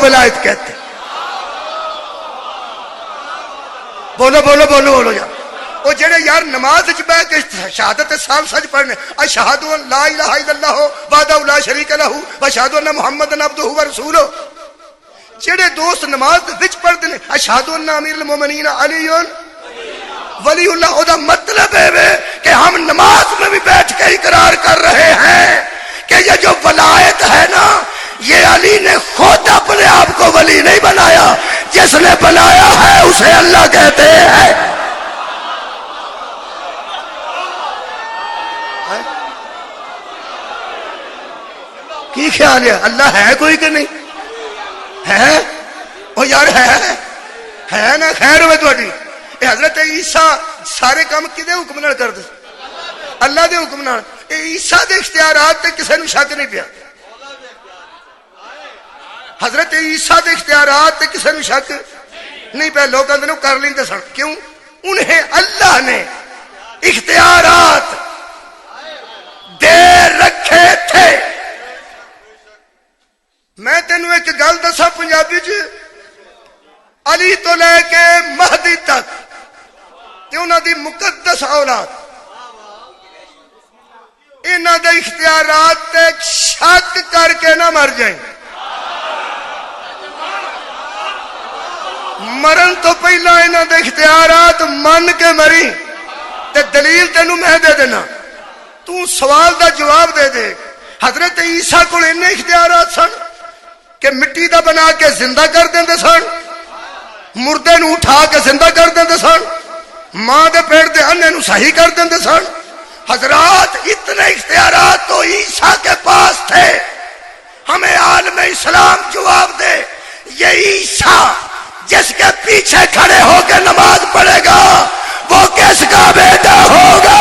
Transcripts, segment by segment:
کو ولایت کہتے ہیں. بولو بولو بولو بولو یار. وہ جڑے یار نماز وچ بیٹھ کے شہادت ثالثہ پڑھنے اشہد ان لا الہ الا اللہ وحدہ لا شریک لہ واشہد ان محمدن عبدہ ورسولہ. جڑے دوست نماز وچ پڑھتے ہیں اشہد ان امیر المومنین علی ولی اللہ، او دا مطلب ہے کہ ہم نماز میں بھی بیٹھ کے اقرار کر رہے ہیں کہ یہ جو ولایت ہے نا، یہ علی نے خود اپنے آپ کو ولی نہیں بنایا، جس نے بنایا ہے اسے اللہ کہتے ہیں. کی خیال ہے اللہ ہے کوئی کہ نہیں ہے؟ او یار ہے نا. خیر ہوئے تھوڑی. حضرت عیسیٰ سارے کام کدے حکم نال کرتے؟ اللہ دے حکم نال. عیسیٰ دے اختیارات تے کسے نوں شک نہیں پیا. حضرت عیسیٰ دے اختیارات تے کسے نوں شک نہیں پیا. لوگ کہندے نے کر لیندے سن. کیوں؟ انہیں اللہ نے اختیارات دے رکھے تھے. میں تینوں ایک گل دسا پنجابی چ، علی تو لے کے مہدی تک تے انہاں دی مقدس اولاد، انہاں دے اختیارات تے شک کر کے نہ مر جائیں. مرن تو پہلا انہاں دے اختیارات من کے مری. تے دلیل تینوں میں دے دینا، تو سوال دا جواب دے دے. حضرت عیسیٰ کو اتنے اختیارات سن کہ مٹی دا بنا کے زندہ کر دیندے سن، مردے نو اٹھا کے زندہ کر دیندے سن، ماں دے پیٹ دے انے نو صحیح کر دیندے سن. حضرات اتنے اختیارات تو عیسیٰ کے پاس تھے. ہمیں عالم اسلام جواب دے، یہ عیسیٰ جس کے پیچھے کھڑے ہو کے نماز پڑھے گا وہ کس کا بیٹا ہوگا؟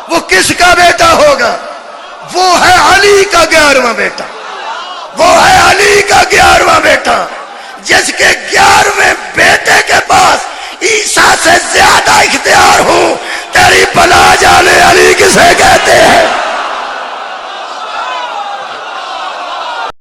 وہ کس کا بیٹا ہوگا؟ وہ ہے علی کا 11واں بیٹا. وہ ہے علی کا 11واں بیٹا، جس کے 11ویں بیٹے کے پاس عیسیٰ سے زیادہ اختیار ہوں. تیری بلا جانے علی کسے کہتے ہیں؟